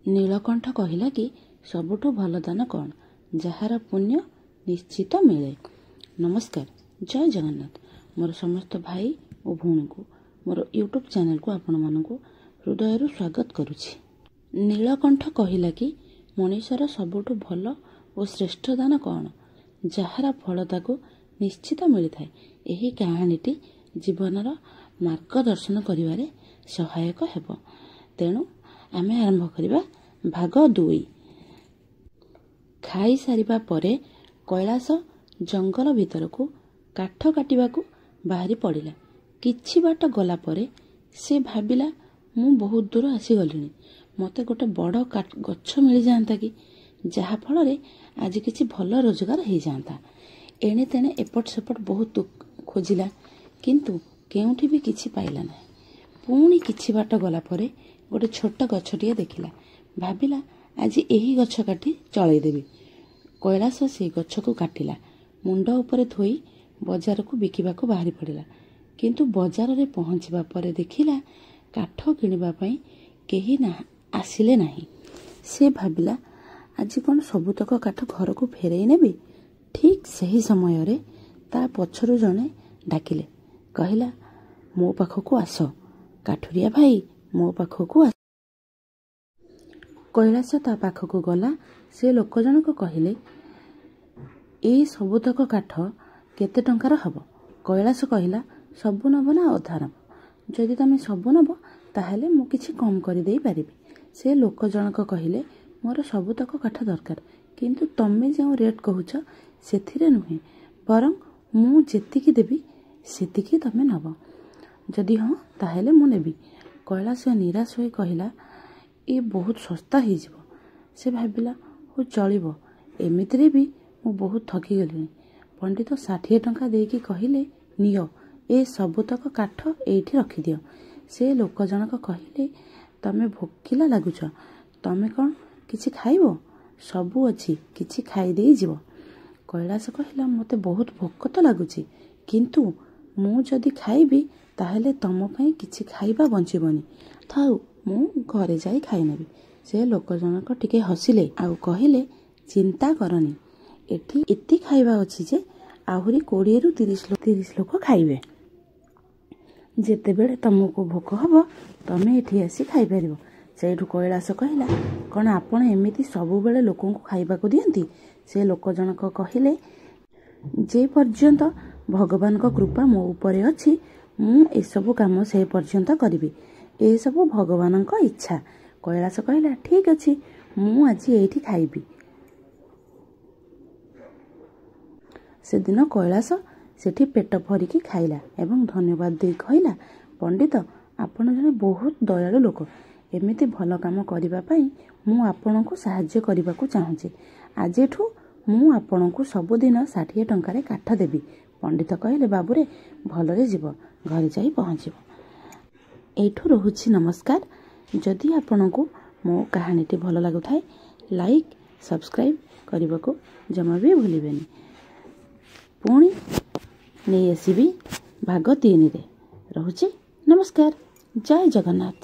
ନୀଳକଣ୍ଠ କହିଲା କି ସବୁଠୁ ଭଲ ଦାନ କ'ଣ? ଯାହାର ପୁଣ୍ୟ ନିଶ୍ଚିତ ମିଳେ। ନମସ୍କାର, ଜୟ ଜଗନ୍ନାଥ। ମୋର ସମସ୍ତ ଭାଇ ଓ ଭଉଣୀଙ୍କୁ ମୋର ୟୁଟ୍ୟୁବ୍ ଚ୍ୟାନେଲକୁ ଆପଣମାନଙ୍କୁ ହୃଦୟରୁ ସ୍ୱାଗତ କରୁଛି। ନୀଳକଣ୍ଠ କହିଲା କି ମଣିଷର ସବୁଠୁ ଭଲ ଓ ଶ୍ରେଷ୍ଠ ଦାନ କ'ଣ? ଯାହାର ଫଳ ତାକୁ ନିଶ୍ଚିତ ମିଳିଥାଏ। ଏହି କାହାଣୀଟି ଜୀବନର ମାର୍ଗଦର୍ଶନ କରିବାରେ ସହାୟକ ହେବ। ତେଣୁ ଆମେ ଆରମ୍ଭ କରିବା ଭାଗ 2। ଖାଇସାରିବା ପରେ କୈଳାସ ଜଙ୍ଗଲ ଭିତରକୁ କାଠ କାଟିବାକୁ ବାହାରି ପଡ଼ିଲା। କିଛି ବାଟ ଗଲା ପରେ ସେ ଭାବିଲା, ମୁଁ ବହୁତ ଦୂର ଆସିଗଲିଣି, ମୋତେ ଗୋଟେ ବଡ଼ ଗଛ ମିଳିଯାଆନ୍ତା କି, ଯାହାଫଳରେ ଆଜି କିଛି ଭଲ ରୋଜଗାର ହେଇଯାଆନ୍ତା। ଏଣେ ତେଣେ ଏପଟ ସେପଟ ବହୁତ ଖୋଜିଲା, କିନ୍ତୁ କେଉଁଠି ବି କିଛି ପାଇଲା ନାହିଁ। ପୁଣି କିଛି ବାଟ ଗଲା ପରେ ଗୋଟେ ଛୋଟ ଗଛଟିଏ ଦେଖିଲା। ଭାବିଲା, ଆଜି ଏହି ଗଛ କାଟି ଚଳେଇଦେବି। କୈଳାସ ସେହି ଗଛକୁ କାଟିଲା, ମୁଣ୍ଡ ଉପରେ ଥୋଇ ବଜାରକୁ ବିକିବାକୁ ବାହାରି ପଡ଼ିଲା। କିନ୍ତୁ ବଜାରରେ ପହଞ୍ଚିବା ପରେ ଦେଖିଲା କାଠ କିଣିବା ପାଇଁ କେହି ଆସିଲେ ନାହିଁ। ସେ ଭାବିଲା, ଆଜି କ'ଣ ସବୁତକ କାଠ ଘରକୁ ଫେରେଇ ନେବି। ଠିକ୍ ସେହି ସମୟରେ ତା ପଛରୁ ଜଣେ ଡାକିଲେ, କହିଲା, ମୋ ପାଖକୁ ଆସ, କାଠୁରିଆ ଭାଇ, ମୋ ପାଖକୁ ଆସ। କୈଳାସ ତା ପାଖକୁ ଗଲା। ସେ ଲୋକ ଜଣକ କହିଲେ, ଏଇ ସବୁତକ କାଠ କେତେ ଟଙ୍କାର ହେବ? କୈଳାସ କହିଲା, ସବୁ ନେବ ନା ଅଧା ନେବ? ଯଦି ତମେ ସବୁ ନେବ ତାହେଲେ ମୁଁ କିଛି କମ୍ କରିଦେଇ ପାରିବି। ସେ ଲୋକ ଜଣକ କହିଲେ, ମୋର ସବୁତକ କାଠ ଦରକାର, କିନ୍ତୁ ତମେ ଯେଉଁ ରେଟ୍ କହୁଛ ସେଥିରେ ନୁହେଁ, ବରଂ ମୁଁ ଯେତିକି ଦେବି ସେତିକି ତମେ ନେବ। ଯଦି ହଁ ତାହେଲେ ମୁଁ ନେବି। କୈଳାସ ନିରାଶ ହୋଇ କହିଲା, ଏ ବହୁତ ଶସ୍ତା ହେଇଯିବ। ସେ ଭାବିଲା, ହଉ ଚଳିବ, ଏମିତିରେ ବି ମୁଁ ବହୁତ ଥକିଗଲିଣି। ପଣ୍ଡିତ 60 ଟଙ୍କା ଦେଇକି କହିଲେ, ନିଅ, ଏ ସବୁତକ କାଠ ଏଇଠି ରଖିଦିଅ। ସେ ଲୋକ ଜଣକ କହିଲେ, ତମେ ଭୋକିଲା ଲାଗୁଛ, ତମେ କ'ଣ କିଛି ଖାଇବ? ସବୁ ଅଛି, କିଛି ଖାଇଦେଇ ଯିବ। କୈଳାସ କହିଲା, ମୋତେ ବହୁତ ଭୋକ ତ ଲାଗୁଛି, କିନ୍ତୁ ମୁଁ ଯଦି ଖାଇବି ତାହେଲେ ତମ ପାଇଁ କିଛି ଖାଇବା ବଞ୍ଚିବନି। ଥାଉ, ମୁଁ ଘରେ ଯାଇ ଖାଇନେବି। ସେ ଲୋକ ଜଣକ ଟିକେ ହସିଲେ ଆଉ କହିଲେ, ଚିନ୍ତା କରନି, ଏଠି ଏତେ ଖାଇବା ଅଛି ଯେ ଆହୁରି 20ରୁ 30 ଲୋକ ଖାଇବେ। ଯେତେବେଳେ ତମକୁ ଭୋକ ହେବ ତମେ ଏଠି ଆସି ଖାଇପାରିବ। ସେଇଠୁ କୈଳାସ କହିଲା, କ'ଣ ଆପଣ ଏମିତି ସବୁବେଳେ ଲୋକଙ୍କୁ ଖାଇବାକୁ ଦିଅନ୍ତି? ସେ ଲୋକ ଜଣକ କହିଲେ, ଯେ ପର୍ଯ୍ୟନ୍ତ ଭଗବାନଙ୍କ କୃପା ମୋ ଉପରେ ଅଛି ମୁଁ ଏସବୁ କାମ ସେ ପର୍ଯ୍ୟନ୍ତ କରିବି। ଏସବୁ ଭଗବାନଙ୍କ ଇଚ୍ଛା। କୈଳାସ କହିଲା, ଠିକ୍ ଅଛି, ମୁଁ ଆଜି ଏଇଠି ଖାଇବି। ସେଦିନ କୈଳାସ ସେଠି ପେଟ ଭରିକି ଖାଇଲା ଏବଂ ଧନ୍ୟବାଦ ଦେଇ କହିଲା, ପଣ୍ଡିତ, ଆପଣ ଜଣେ ବହୁତ ଦୟାଳୁ ଲୋକ। ଏମିତି ଭଲ କାମ କରିବା ପାଇଁ ମୁଁ ଆପଣଙ୍କୁ ସାହାଯ୍ୟ କରିବାକୁ ଚାହୁଁଛି। ଆଜିଠୁ ମୁଁ ଆପଣଙ୍କୁ ସବୁଦିନ 60 ଟଙ୍କାରେ କାଠ ଦେବି। ପଣ୍ଡିତ କହିଲେ, ବାବୁରେ, ଭଲରେ ଯିବ, ଘରେ ଯାଇ ପହଞ୍ଚିବ। ଏଇଠୁ ରହୁଛି, ନମସ୍କାର। ଯଦି ଆପଣଙ୍କୁ ମୋ କାହାଣୀଟି ଭଲ ଲାଗୁଥାଏ, ଲାଇକ୍, ସବସ୍କ୍ରାଇବ୍ କରିବାକୁ ଜମା ବି ଭୁଲିବେନି। ପୁଣି ନେଇ ଆସିବି ଭାଗ 3ରେ। ରହୁଛି, ନମସ୍କାର, ଜୟ ଜଗନ୍ନାଥ।